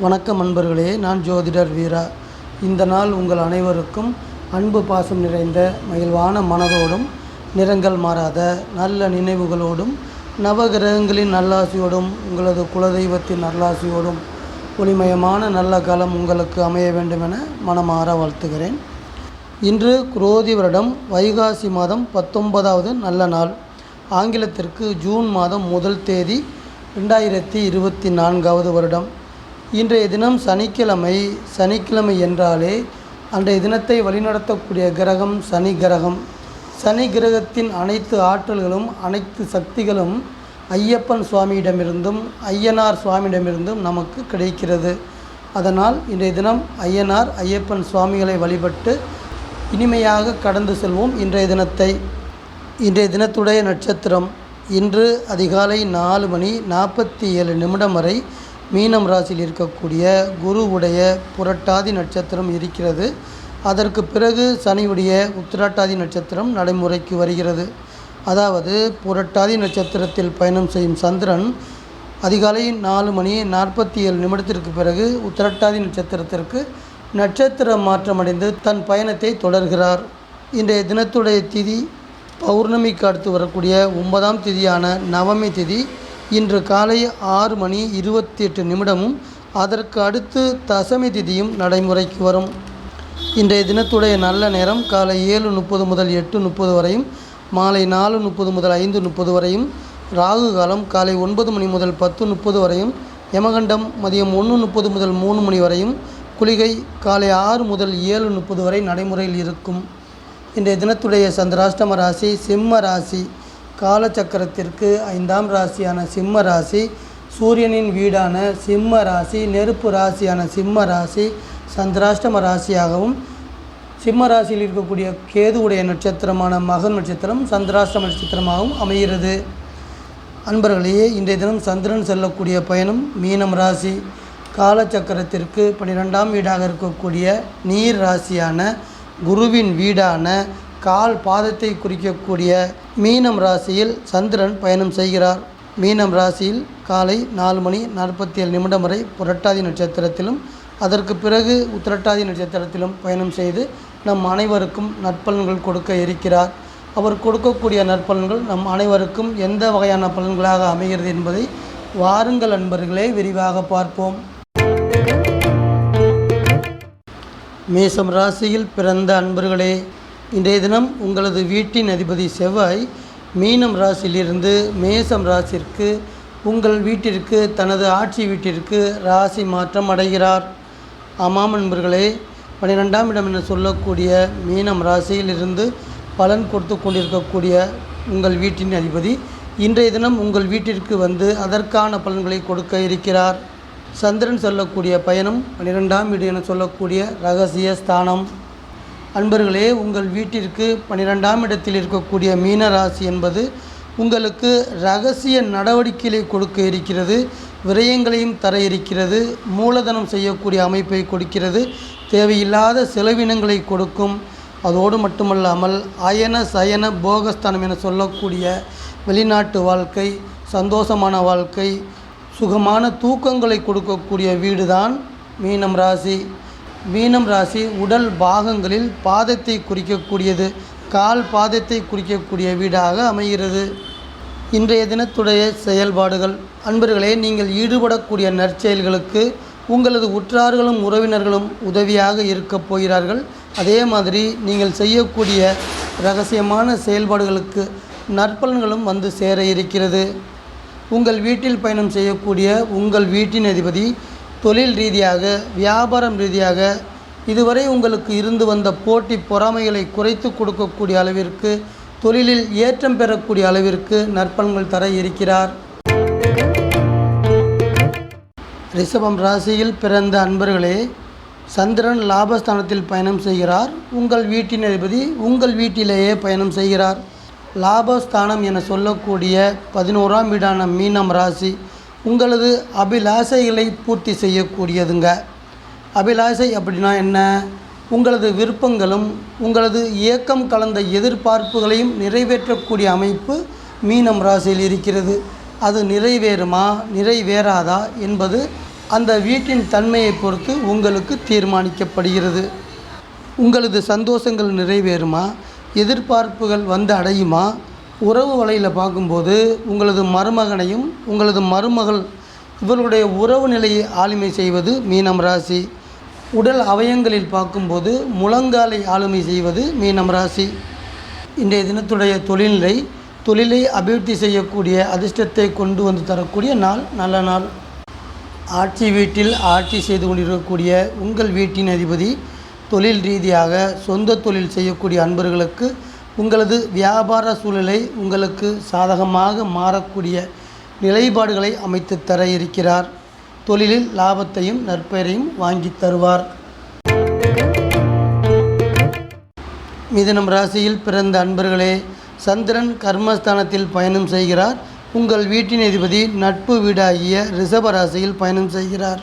வணக்கம் நண்பர்களே, நான் ஜோதிடர் வீரா. இந்த நாள் உங்கள் அனைவருக்கும் அன்பு பாசம் நிறைந்த மகிழ்வான மனதோடும் நிறங்கள் மாறாத நல்ல நினைவுகளோடும் நவகிரகங்களின் நல்லாசியோடும் உங்களது குலதெய்வத்தின் நல்லாசியோடும் ஒளிமயமான நல்ல காலம் உங்களுக்கு அமைய வேண்டுமென மனமாற வாழ்த்துகிறேன். இன்று குரோதி வருடம் வைகாசி மாதம் 19வது நல்ல நாள். ஆங்கிலத்திற்கு ஜூன் மாதம் 1 தேதி 2024வது வருடம். இன்றைய தினம் சனிக்கிழமை. சனிக்கிழமை என்றாலே அன்றைய தினத்தை வழிநடத்தக்கூடிய கிரகம் சனி கிரகம். சனி கிரகத்தின் அனைத்து ஆற்றல்களும் அனைத்து சக்திகளும் ஐயப்பன் சுவாமியிடமிருந்தும் ஐயனார் சுவாமியிடமிருந்தும் நமக்கு கிடைக்கிறது. அதனால் இன்றைய தினம் ஐயனார் ஐயப்பன் சுவாமிகளை வழிபட்டு இனிமையாக கடந்து செல்வோம். இன்றைய தினத்துடைய நட்சத்திரம் இன்று அதிகாலை 4:47 வரை மீனம் ராசியில் இருக்கக்கூடிய குருவுடைய புரட்டாதி நட்சத்திரம் இருக்கிறது. அதற்கு பிறகு சனியுடைய உத்திரட்டாதி நட்சத்திரம் நடைமுறைக்கு வருகிறது. அதாவது புரட்டாதி நட்சத்திரத்தில் பயணம் செய்யும் சந்திரன் அதிகாலை 4:47 பிறகு உத்திரட்டாதி நட்சத்திரத்திற்கு நட்சத்திர மாற்றமடைந்து தன் பயணத்தை தொடர்கிறார். இன்றைய தினத்துடைய திதி பௌர்ணமிக்கு அடுத்து வரக்கூடிய 9ஆம் திதியான நவமி திதி இன்று காலை 6:28 அதற்கு அடுத்து தசமி திதியும் நடைமுறைக்கு வரும். இன்றைய தினத்துடைய நல்ல நேரம் காலை 7:30 முதல் 8:30 வரையும், மாலை 4:30 முதல் 5:30 வரையும், ராகு காலம் காலை 9 மணி முதல் 10:30 வரையும், யமகண்டம் மதியம் 1:30 முதல் 3 மணி வரையும், குளிகை காலை 6 முதல் 7:30 வரை நடைமுறையில் இருக்கும். இன்றைய தினத்துடைய சந்திராஷ்டம ராசி சிம்ம ராசி. காலச்சக்கரத்திற்கு 5ஆம் ராசியான சிம்ம ராசி, சூரியனின் வீடான சிம்ம ராசி, நெருப்பு ராசியான சிம்ம ராசி சந்திராஷ்டம ராசியாகவும், சிம்ம ராசியில் இருக்கக்கூடிய கேதுவுடைய நட்சத்திரமான மகம் நட்சத்திரம் சந்திராஷ்டம நட்சத்திரமாகவும் அமைகிறது. அன்பர்களே, இன்றைய தினம் சந்திரன் செல்லக்கூடிய பயணம் மீனம் ராசி. காலச்சக்கரத்திற்கு 12ஆம் வீடாக இருக்கக்கூடிய நீர் ராசியான குருவின் வீடான கால் பாதத்தை குறிக்கக்கூடிய மீனம் ராசியில் சந்திரன் பயணம் செய்கிறார். மீனம் ராசியில் காலை 4:47 வரை புரட்டாதி நட்சத்திரத்திலும் அதற்கு பிறகு உத்திரட்டாதி நட்சத்திரத்திலும் பயணம் செய்து நம் அனைவருக்கும் நற்பலன்கள் கொடுக்க இருக்கிறார். அவர் கொடுக்கக்கூடிய நற்பலன்கள் நம் அனைவருக்கும் எந்த வகையான பலன்களாக அமைகிறது என்பதை வாருங்கள் அன்பர்களே விரிவாக பார்ப்போம். மேசம் ராசியில் பிறந்த அன்பர்களே, இன்றைய தினம் உங்களது வீட்டின் அதிபதி செவ்வாய் மீனம் ராசியிலிருந்து மேசம் ராசிற்கு உங்கள் வீட்டிற்கு தனது ஆட்சி வீட்டிற்கு ராசி மாற்றம் அடைகிறார். ஆமாம் நண்பர்களே, 12ஆம் இடம் என சொல்லக்கூடிய மீனம் ராசியிலிருந்து பலன் கொடுத்து கொண்டிருக்கக்கூடிய உங்கள் வீட்டின் அதிபதி இன்றைய தினம் உங்கள் வீட்டிற்கு வந்து அதற்கான பலன்களை கொடுக்க இருக்கிறார். சந்திரன் சொல்லக்கூடிய பயணம் 12ஆம் வீடு என சொல்லக்கூடிய இரகசிய ஸ்தானம். அன்பர்களே, உங்கள் வீட்டிற்கு 12ஆம் இடத்தில் இருக்கக்கூடிய மீன ராசி என்பது உங்களுக்கு இரகசிய நடவடிக்கைகளை கொடுக்க இருக்கிறது, விரயங்களையும் தர இருக்கிறது, மூலதனம் செய்யக்கூடிய அமைப்பை கொடுக்கிறது, தேவையில்லாத செலவினங்களை கொடுக்கும். அதோடு மட்டுமல்லாமல் அயன சயன போகஸ்தானம் என சொல்லக்கூடிய வெளிநாட்டு வாழ்க்கை, சந்தோஷமான வாழ்க்கை, சுகமான தூக்கங்களை கொடுக்கக்கூடிய வீடுதான் மீனம் ராசி. மீனம் ராசி உடல் பாகங்களில் பாதத்தை குறிக்கக்கூடியது, கால் பாதத்தை குறிக்கக்கூடிய வீடாக அமைகிறது. இன்றைய தினத்துடைய செயல்பாடுகள் அன்பர்களே, நீங்கள் ஈடுபடக்கூடிய நற்செயல்களுக்கு உங்களது உற்றார்களும் உறவினர்களும் உதவியாக இருக்கப் போகிறார்கள். அதே மாதிரி நீங்கள் செய்யக்கூடிய இரகசியமான செயல்பாடுகளுக்கு நற்பலன்களும் வந்து சேர இருக்கிறது. உங்கள் வீட்டில் பயணம் செய்யக்கூடிய உங்கள் வீட்டின் அதிபதி தொழில் ரீதியாக வியாபாரம் ரீதியாக இதுவரை உங்களுக்கு இருந்து வந்த போட்டி பொறாமைகளை குறைத்து கொடுக்கக்கூடிய அளவிற்கு, தொழிலில் ஏற்றம் பெறக்கூடிய அளவிற்கு நற்பலன்கள் தர இருக்கிறார். ரிஷபம் ராசியில் பிறந்த அன்பர்களே, சந்திரன் லாபஸ்தானத்தில் பயணம் செய்கிறார். உங்கள் வீட்டின் அதிபதி உங்கள் வீட்டிலேயே பயணம் செய்கிறார். லாபஸ்தானம் என சொல்லக்கூடிய 11ஆம் வீடான மீனம் ராசி உங்களது அபிலாசைகளை பூர்த்தி செய்யக்கூடியதுங்க. அபிலாசை அப்படின்னா என்ன? உங்களது விருப்பங்களும் உங்களது இயக்கம் கலந்த எதிர்பார்ப்புகளையும் நிறைவேற்றக்கூடிய அமைப்பு மீனம் ராசியில் இருக்கிறது. அது நிறைவேறுமா நிறைவேறாதா என்பது அந்த வீட்டின் தன்மையை பொறுத்து உங்களுக்கு தீர்மானிக்கப்படுகிறது. உங்களது சந்தோஷங்கள் நிறைவேறுமா, எதிர்பார்ப்புகள் வந்து அடையுமா? உறவு வலையில் பார்க்கும்போது உங்களது மருமகனையும் உங்களது மருமகள் இவர்களுடைய உறவு நிலையை ஆளுமை செய்வது மீனம் ராசி. உடல் அவயங்களில் பார்க்கும்போது முழங்காலை ஆளுமை செய்வது மீனம் ராசி. இன்றைய தினத்துடைய தொழிலை அபிவிருத்தி செய்யக்கூடிய அதிர்ஷ்டத்தை கொண்டு வந்து தரக்கூடிய நாள், நல்ல நாள். ஆட்சி வீட்டில் ஆட்சி செய்து கொண்டிருக்கக்கூடிய உங்கள் வீட்டின் அதிபதி தொழில் ரீதியாக சொந்த தொழில் செய்யக்கூடிய அன்பர்களுக்கு உங்களது வியாபார சூழலை உங்களுக்கு சாதகமாக மாறக்கூடிய நிலைப்பாடுகளை அமைத்து தர இருக்கிறார். தொழிலில் லாபத்தையும் நற்பெயரையும் வாங்கி தருவார். மிதுனம் ராசியில் பிறந்த அன்பர்களே, சந்திரன் கர்மஸ்தானத்தில் பயணம் செய்கிறார். உங்கள் வீட்டின் அதிபதி நட்பு வீடாகிய ரிஷப ராசியில் பயணம் செய்கிறார்.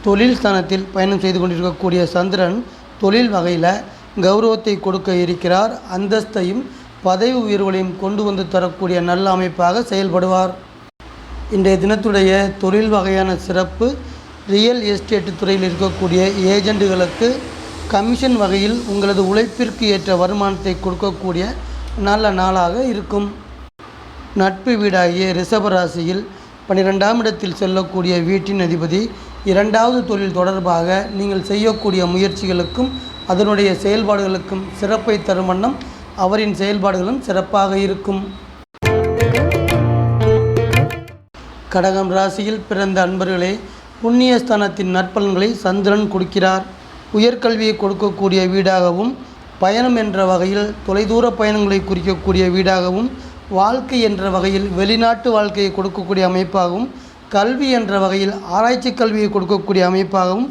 தொழில் ஸ்தானத்தில் பயணம் செய்து கொண்டிருக்கக்கூடிய சந்திரன் தொழில் வகையில் கௌரவத்தை கொடுக்க இருக்கிறார். அந்தஸ்தையும் பதவி உயர்வுகளையும் கொண்டு வந்து தரக்கூடிய நல்ல அமைப்பாக செயல்படுவார். இன்றைய தினத்துடைய தொழில் வகையான சிறப்பு, ரியல் எஸ்டேட் துறையில் இருக்கக்கூடிய ஏஜெண்டுகளுக்கு கமிஷன் வகையில் உங்களது உழைப்பிற்கு ஏற்ற வருமானத்தை கொடுக்கக்கூடிய நல்ல நாளாக இருக்கும். நட்பு வீடாகிய ரிஷப ராசியில் 12ஆம் இடத்தில் செல்லக்கூடிய வீட்டின் அதிபதி 2வது தொழில் தொடர்பாக நீங்கள் செய்யக்கூடிய முயற்சிகளுக்கும் அதனுடைய செயல்பாடுகளுக்கும் சிறப்பை தரும் வண்ணம் அவரின் செயல்பாடுகளும் சிறப்பாக இருக்கும். கடகம் ராசியில் பிறந்த அன்பர்களே, புண்ணியஸ்தானத்தின் நற்பலன்களை சந்திரன் கொடுக்கிறார். உயர்கல்வியை கொடுக்கக்கூடிய வீடாகவும், பயணம் என்ற வகையில் தொலைதூர பயணங்களை குறிக்கக்கூடிய வீடாகவும், வாழ்க்கை என்ற வகையில் வெளிநாட்டு வாழ்க்கையை கொடுக்கக்கூடிய அமைப்பாகவும், கல்வி என்ற வகையில் ஆராய்ச்சி கல்வியை கொடுக்கக்கூடிய அமைப்பாகவும்,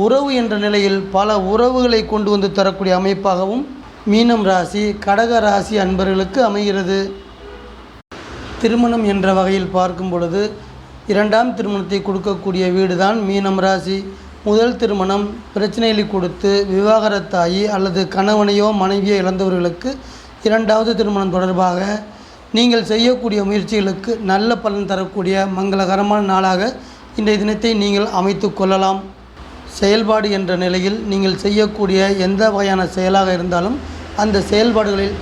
உறவு என்ற நிலையில் பல உறவுகளை கொண்டு வந்து தரக்கூடிய அமைப்பாகவும் மீனம் ராசி கடக ராசி அன்பர்களுக்கு அமைகிறது. திருமணம் என்ற வகையில் பார்க்கும் பொழுது 2ஆம் திருமணத்தை கொடுக்கக்கூடிய வீடு தான் மீனம் ராசி. முதல் திருமணம் பிரச்சனைகளை கொடுத்து விவாகரத்தாகி அல்லது கணவனையோ மனைவியோ இழந்தவர்களுக்கு 2வது திருமணம் தொடர்பாக நீங்கள் செய்யக்கூடிய முயற்சிகளுக்கு நல்ல பலன் தரக்கூடிய மங்களகரமான நாளாக இன்றைய தினத்தை நீங்கள் அமைத்து கொள்ளலாம். செயல்பாடு என்ற நிலையில் நீங்கள் செய்யக்கூடிய எந்த வகையான செயலாக இருந்தாலும் அந்த செயல்பாடுகளில்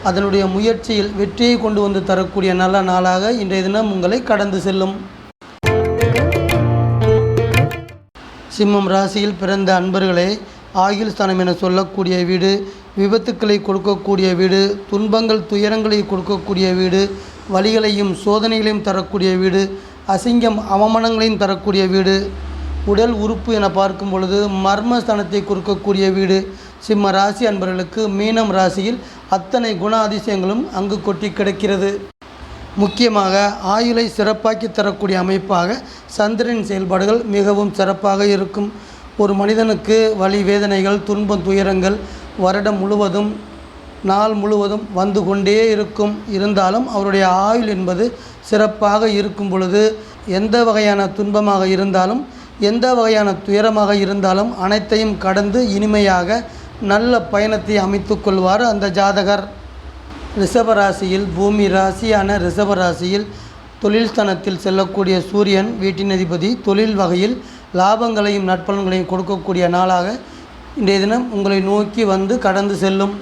அதனுடைய முயற்சியில் வெற்றியை கொண்டு வந்து தரக்கூடிய நல்ல நாளாக இன்றைய தினம் உங்களை கடந்து செல்லும். சிம்மம் ராசியில் பிறந்த அன்பர்களே, ஆயுள் ஸ்தானம் என சொல்லக்கூடிய வீடு, விபத்துக்களை கொடுக்கக்கூடிய வீடு, துன்பங்கள் துயரங்களை கொடுக்கக்கூடிய வீடு, வலிகளையும் சோதனைகளையும் தரக்கூடிய வீடு, அசிங்கம் அவமானங்களையும் தரக்கூடிய வீடு, உடல் உறுப்பு என பார்க்கும் பொழுது மர்மஸ்தானத்தை கொடுக்கக்கூடிய வீடு. சிம்ம ராசி அன்பர்களுக்கு மீனம் ராசியில் அத்தனை குண அதிசயங்களும் அங்கு கொட்டி கிடக்கிறது. முக்கியமாக ஆயுளை சிறப்பாக்கி தரக்கூடிய அமைப்பாக சந்திரனின் செயல்பாடுகள் மிகவும் சிறப்பாக இருக்கும். ஒரு மனிதனுக்கு வலி வேதனைகள் துன்பம் துயரங்கள் வருடம் முழுவதும் நாள் முழுவதும் வந்து கொண்டே இருக்கும். இருந்தாலும் அவருடைய ஆயுள் என்பது சிறப்பாக இருக்கும் பொழுது எந்த வகையான துன்பமாக இருந்தாலும் எந்த வகையான துயரமாக இருந்தாலும் அனைத்தையும் கடந்து இனிமையாக நல்ல பயணத்தை அமைத்து கொள்வார் அந்த ஜாதகர். ரிஷபராசியில் பூமி ராசியான ரிஷபராசியில் தொழில் ஸ்தானத்தில் செல்லக்கூடிய சூரியன் வீட்டின் அதிபதி தொழில் வகையில் லாபங்களையும் நற்பலன்களையும் கொடுக்கக்கூடிய நாளாக இன்றைய தினம் உங்களை நோக்கி வந்து கடந்து செல்லும்.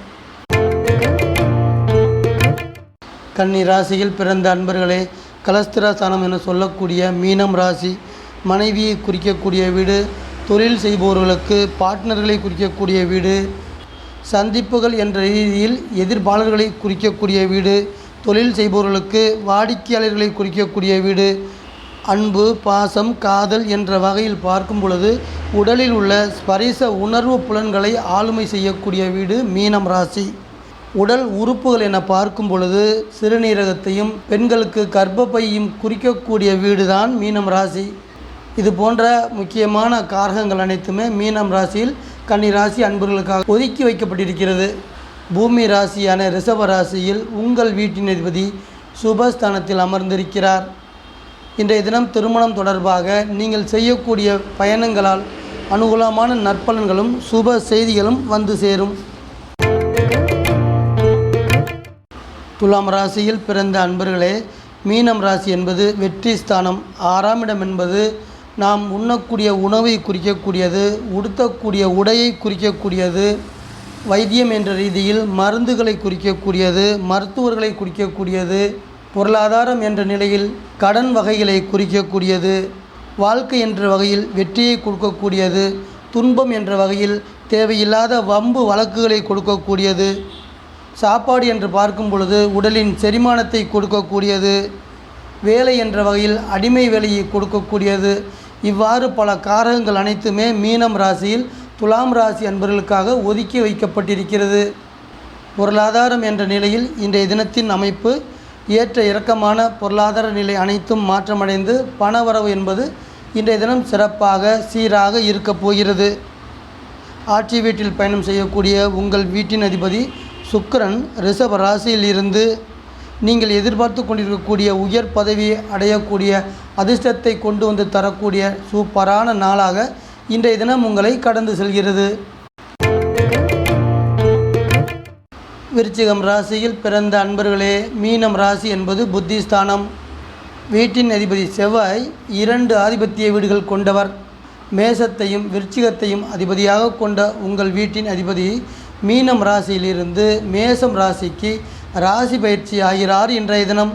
கன்னி ராசியில் பிறந்த அன்பர்களே, கலஸ்திரஸ்தானம் என சொல்லக்கூடிய மீனம் ராசி மனைவியை குறிக்கக்கூடிய வீடு, தொழில் செய்பவர்களுக்கு பார்ட்னர்களை குறிக்கக்கூடிய வீடு, சந்திப்புகள் என்ற ரீதியில் எதிர்ப்பாளர்களை குறிக்கக்கூடிய வீடு, தொழில் செய்பவர்களுக்கு வாடிக்கையாளர்களை குறிக்கக்கூடிய வீடு, அன்பு பாசம் காதல் என்ற வகையில் பார்க்கும் பொழுது உடலில் உள்ள ஸ்பரிச உணர்வு புலன்களை ஆளுமை செய்யக்கூடிய வீடு மீனம் ராசி. உடல் உறுப்புகள் என பார்க்கும் பொழுது சிறுநீரகத்தையும் பெண்களுக்கு கர்ப்பப்பையும் குறிக்கக்கூடிய வீடு தான் மீனம் ராசி. இது போன்ற முக்கியமான காரகங்கள் அனைத்துமே மீனம் ராசியில் கன்னி ராசி அன்பர்களுக்காக ஒதுக்கி வைக்கப்பட்டிருக்கிறது. பூமி ராசியான ரிஷப ராசியில் உங்கள் வீட்டின் அதிபதி சுபஸ்தானத்தில் அமர்ந்திருக்கிறார். இன்றைய தினம் திருமணம் தொடர்பாக நீங்கள் செய்யக்கூடிய பயணங்களால் அனுகூலமான நற்பலன்களும் சுப செய்திகளும் வந்து சேரும். துலாம் ராசியில் பிறந்த அன்பர்களே, மீனம் ராசி என்பது வெற்றி ஸ்தானம். 6ஆம் இடம் என்பது நாம் உண்ணக்கூடிய உணவை குறிக்கக்கூடியது, உடுத்தக்கூடிய உடையை குறிக்கக்கூடியது, வைத்தியம் என்ற ரீதியில் மருந்துகளை குறிக்கக்கூடியது, மருத்துவர்களை குறிக்கக்கூடியது, பொருளாதாரம் என்ற நிலையில் கடன் வகைகளை குறிக்கக்கூடியது, வாழ்க்கை என்ற வகையில் வெற்றியை கொடுக்கக்கூடியது, துன்பம் என்ற வகையில் தேவையில்லாத வம்பு வழக்குகளை கொடுக்கக்கூடியது, சாப்பாடு என்று பார்க்கும் பொழுது உடலின் செரிமானத்தை கொடுக்கக்கூடியது, வேலை என்ற வகையில் அடிமை வேலையை கொடுக்கக்கூடியது. இவ்வாறு பல காரகங்கள் அனைத்துமே மீனம் ராசியில் துலாம் ராசி அன்பர்களுக்காக ஒதுக்கி வைக்கப்பட்டிருக்கிறது. பொருளாதாரம் என்ற நிலையில் இன்றைய தினத்தின் அமைப்பு ஏற்ற இறக்கமான பொருளாதார நிலை அனைத்தும் மாற்றமடைந்து பணவரவு என்பது இன்றைய தினம் சிறப்பாக சீராக இருக்கப் போகிறது. ஆட்சி வீட்டில் பயணம் செய்யக்கூடிய உங்கள் வீட்டின் அதிபதி சுக்கிரன் ரிஷப ராசியில் இருந்து நீங்கள் எதிர்பார்த்து கொண்டிருக்கக்கூடிய உயர் பதவியை அடையக்கூடிய அதிர்ஷ்டத்தை கொண்டு வந்து தரக்கூடிய சூப்பரான நாளாக இன்றைய தினம் உங்களை கடந்து செல்கிறது. விருச்சிகம் ராசியில் பிறந்த அன்பர்களே, மீனம் ராசி என்பது புத்திஸ்தானம். வீட்டின் அதிபதி செவ்வாய் 2 ஆதிபத்திய வீடுகள் கொண்டவர். மேசத்தையும் விருச்சிகத்தையும் அதிபதியாக கொண்ட உங்கள் வீட்டின் அதிபதி மீனம் ராசியிலிருந்து மேசம் ராசிக்கு ராசி பயிற்சி ஆகிறார் இன்றைய தினம்.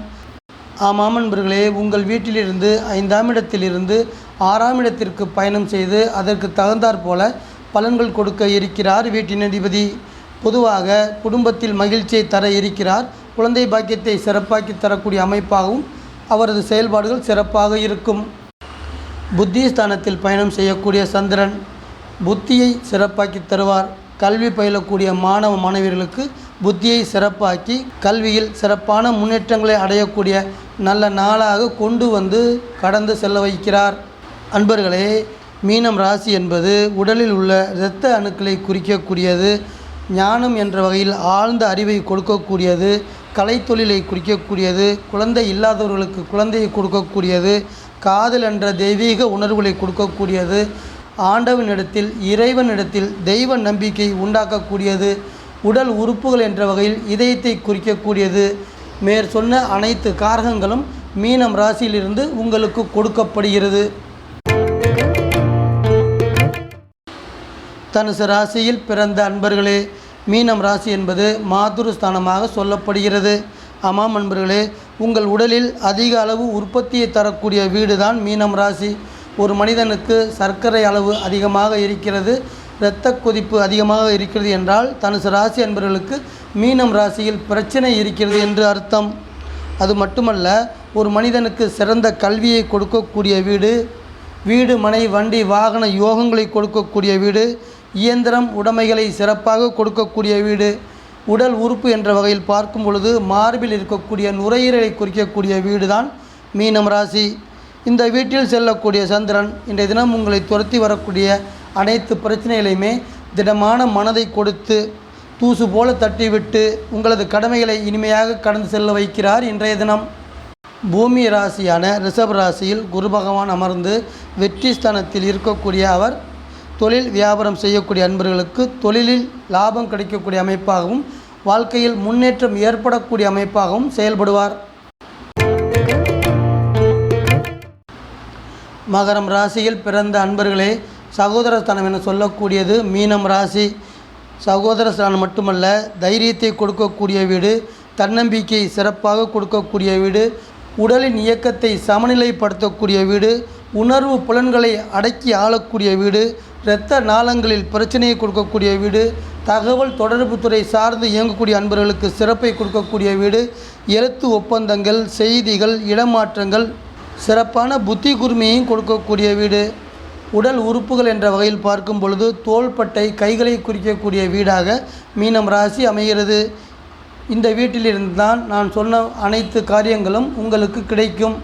ஆமாம் அன்பர்களே, உங்கள் வீட்டிலிருந்து 5ஆம் இடத்திலிருந்து 6ஆம் இடத்திற்கு பயணம் செய்து அதற்கு தகுந்தாற் போல பலன்கள் கொடுக்க இருக்கிறார் வீட்டின் அதிபதி. பொதுவாக குடும்பத்தில் மகிழ்ச்சியை தர இருக்கிறார். குழந்தை பாக்கியத்தை சிறப்பாக்கி தரக்கூடிய அமைப்பாகவும் அவரது செயல்பாடுகள் சிறப்பாக இருக்கும். புத்தி ஸ்தானத்தில் பயணம் செய்யக்கூடிய சந்திரன் புத்தியை சிறப்பாக்கி தருவார். கல்வி பயிலக்கூடிய மாணவ மாணவியர்களுக்கு புத்தியை சிறப்பாக்கி கல்வியில் சிறப்பான முன்னேற்றங்களை அடையக்கூடிய நல்ல நாளாக கொண்டு வந்து கடந்து செல்ல வைக்கிறார். அன்பர்களே, மீனம் ராசி என்பது உடலில் உள்ள இரத்த அணுக்களை குறிக்கக்கூடியது. ஞானம் என்ற வகையில் ஆழ்ந்த அறிவை கொடுக்கக்கூடியது, கலைத்தொழிலை குறிக்கக்கூடியது, குழந்தை இல்லாதவர்களுக்கு குழந்தையை கொடுக்கக்கூடியது, காதல் என்ற தெய்வீக உணர்வுகளை கொடுக்கக்கூடியது, ஆண்டவனிடத்தில் இறைவனிடத்தில் தெய்வ நம்பிக்கை உண்டாக்கக்கூடியது, உடல் உறுப்புகள் என்ற வகையில் இதயத்தை குறிக்கக்கூடியது. மேற் சொன்ன அனைத்து காரகங்களும் மீனம் ராசியிலிருந்து உங்களுக்கு கொடுக்கப்படுகிறது. தனுசு ராசியில் பிறந்த அன்பர்களே, மீனம் ராசி என்பது மாதுருஸ்தானமாக சொல்லப்படுகிறது. ஆமாம் அன்பர்களே, உங்கள் உடலில் அதிக அளவு உற்பத்தியை தரக்கூடிய வீடு தான் மீனம் ராசி. ஒரு மனிதனுக்கு சர்க்கரை அளவு அதிகமாக இருக்கிறது, இரத்த கொதிப்பு அதிகமாக இருக்கிறது என்றால் தனுசு ராசி அன்பர்களுக்கு மீனம் ராசியில் பிரச்சனை இருக்கிறது என்று அர்த்தம். அது மட்டுமல்ல, ஒரு மனிதனுக்கு சிறந்த கல்வியை கொடுக்கக்கூடிய வீடு, வீடு மனை வண்டி வாகன யோகங்களை கொடுக்கக்கூடிய வீடு, இயந்திரம் உடைமைகளை சிறப்பாக கொடுக்கக்கூடிய வீடு, உடல் உறுப்பு என்ற வகையில் பார்க்கும் பொழுது மார்பில் இருக்கக்கூடிய நுரையீரலை குறிக்கக்கூடிய வீடு தான் மீனம் ராசி. இந்த வீட்டில் செல்லக்கூடிய சந்திரன் இன்றைய தினம் உங்களை துரத்தி வரக்கூடிய அனைத்து பிரச்சனைகளையுமே திடமான மனதை கொடுத்து தூசு போல தட்டிவிட்டு உங்களது கடமைகளை இனிமையாக கடந்து செல்ல வைக்கிறார் இன்றைய தினம். பூமி ராசியான ரிஷப ராசியில் குரு பகவான் அமர்ந்து வெற்றி ஸ்தானத்தில் இருக்கக்கூடிய அவர் தொழில் வியாபாரம் செய்யக்கூடிய அன்பர்களுக்கு தொழிலில் லாபம் கிடைக்கக்கூடிய அமைப்பாகவும் வாழ்க்கையில் முன்னேற்றம் ஏற்படக்கூடிய அமைப்பாகவும் செயல்படுவார். மகரம் ராசியில் பிறந்த அன்பர்களே, சகோதரஸ்தானம் என சொல்லக்கூடியது மீனம் ராசி. சகோதரஸ்தானம் மட்டுமல்ல, தைரியத்தை கொடுக்கக்கூடிய வீடு, தன்னம்பிக்கை சிறப்பாக கொடுக்கக்கூடிய வீடு, உடலின் இயக்கத்தை சமநிலைப்படுத்தக்கூடிய வீடு, உணர்வு புலன்களை அடக்கி ஆளக்கூடிய வீடு, இரத்த நாளங்களில் பிரச்சனையை கொடுக்கக்கூடிய வீடு, தகவல் தொடர்பு துறை சார்ந்து இயங்கக்கூடிய அன்பர்களுக்கு சிறப்பை கொடுக்கக்கூடிய வீடு, எழுத்து ஒப்பந்தங்கள், செய்திகள், இடமாற்றங்கள், சிறப்பான புத்தி கூர்மையையும் கொடுக்கக்கூடிய வீடு. உடல் உறுப்புகள் என்ற வகையில் பார்க்கும் பொழுது தோள்பட்டை கைகளை குறிக்கக்கூடிய வீடாக மீனம் ராசி அமைகிறது. இந்த வீட்டிலிருந்து தான் நான் சொன்ன அனைத்து காரியங்களும் உங்களுக்கு கிடைக்கும்.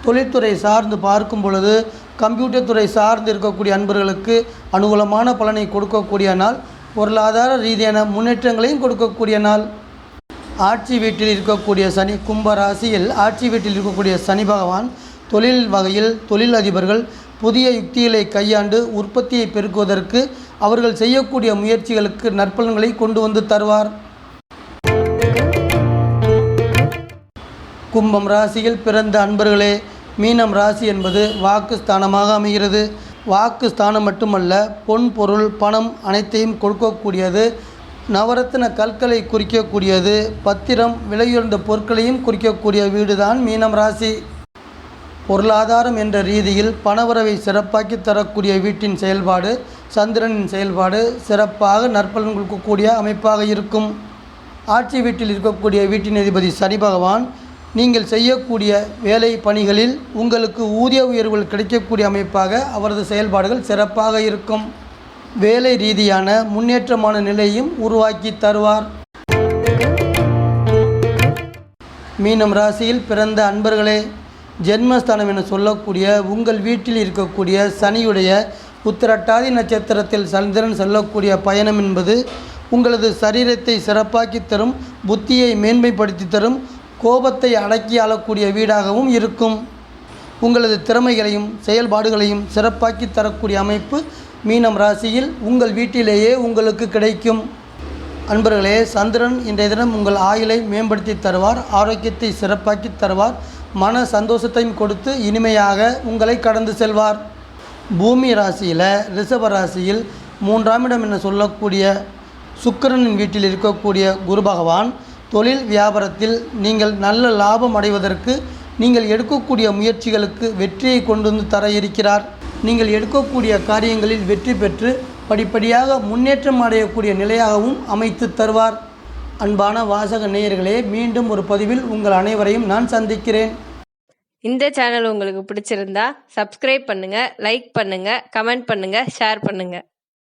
தொழில்துறை சார்ந்து பார்க்கும் பொழுது கம்ப்யூட்டர் துறை சார்ந்து இருக்கக்கூடிய அன்பர்களுக்கு அனுகூலமான பலனை கொடுக்கக்கூடிய நாள், பொருளாதார ரீதியான முன்னேற்றங்களையும் கொடுக்கக்கூடிய நாள். ஆட்சி வீட்டில் இருக்கக்கூடிய சனி, கும்ப ராசியில் ஆட்சி வீட்டில் இருக்கக்கூடிய சனி பகவான் தொழில் வகையில் தொழில் அதிபர்கள் புதிய யுக்திகளை கையாண்டு உற்பத்தியை பெருக்குவதற்கு அவர்கள் செய்யக்கூடிய முயற்சிகளுக்கு நற்பலன்களை கொண்டு வந்து தருவார். கும்பம் ராசியில் பிறந்த அன்பர்களே, மீனம் ராசி என்பது வாக்கு ஸ்தானமாக அமைகிறது. வாக்கு ஸ்தானம் மட்டுமல்ல, பொன் பொருள் பணம் அனைத்தையும் கொடுக்கக்கூடியது. நவரத்தின கற்களை குறிக்கக்கூடியது. பத்திரம் விலையுயர்ந்த பொருட்களையும் குறிக்கக்கூடிய வீடு தான் மீனம் ராசி. பொருளாதாரம் என்ற ரீதியில் பணவரவை சிறப்பாக்கி தரக்கூடிய வீட்டின் செயல்பாடு, சந்திரனின் செயல்பாடு சிறப்பாக நற்பலன் கொடுக்கக்கூடிய அமைப்பாக இருக்கும். ஆட்சி வீட்டில் இருக்கக்கூடிய வீட்டின் அதிபதி சனி பகவான் நீங்கள் செய்யக்கூடிய வேலை பணிகளில் உங்களுக்கு ஊதிய உயர்வுகள் கிடைக்கக்கூடிய அமைப்பாக அவரது செயல்பாடுகள் சிறப்பாக இருக்கும். வேலை ரீதியான முன்னேற்றமான நிலையும் உருவாக்கி தருவார். மீனம் ராசியில் பிறந்த அன்பர்களே, ஜென்மஸ்தானம் என சொல்லக்கூடிய உங்கள் வீட்டில் இருக்கக்கூடிய சனியுடைய உத்திரட்டாதி நட்சத்திரத்தில் சந்திரன் செல்லக்கூடிய பயணம் என்பது உங்களது சரீரத்தை சிறப்பாக்கி தரும், புத்தியை மேன்மைப்படுத்தி தரும், கோபத்தை அடக்கி ஆளக்கூடிய வீடாகவும் இருக்கும். உங்களது திறமைகளையும் செயல்பாடுகளையும் சிறப்பாக்கி தரக்கூடிய அமைப்பு மீனம் ராசியில் உங்கள் வீட்டிலேயே உங்களுக்கு கிடைக்கும். அன்பர்களே, சந்திரன் இன்றைய தினம் உங்கள் ஆயுளை மேம்படுத்தி தருவார், ஆரோக்கியத்தை சிறப்பாக்கி தருவார், மன சந்தோஷத்தையும் கொடுத்து இனிமையாக உங்களை கடந்து செல்வார். பூமி ராசியில் ரிஷப ராசியில் 3ஆம் இடம் என சொல்லக்கூடிய சுக்கிரனின் வீட்டில் இருக்கக்கூடிய குரு பகவான் தொழில் வியாபாரத்தில் நீங்கள் நல்ல லாபம் அடைவதற்கு நீங்கள் எடுக்கக்கூடிய முயற்சிகளுக்கு வெற்றியை கொண்டு வந்து தர இருக்கிறார். நீங்கள் எடுக்கக்கூடிய காரியங்களில் வெற்றி பெற்று படிப்படியாக முன்னேற்றம் அடையக்கூடிய நிலையாகவும் அமைத்து தருவார். அன்பான வாசக நேயர்களே, மீண்டும் ஒரு பதிவில் உங்கள் அனைவரையும் நான் சந்திக்கிறேன். இந்த சேனல் உங்களுக்கு பிடிச்சிருந்தா சப்ஸ்கிரைப் பண்ணுங்க, லைக் பண்ணுங்க, கமெண்ட் பண்ணுங்க, ஷேர் பண்ணுங்க.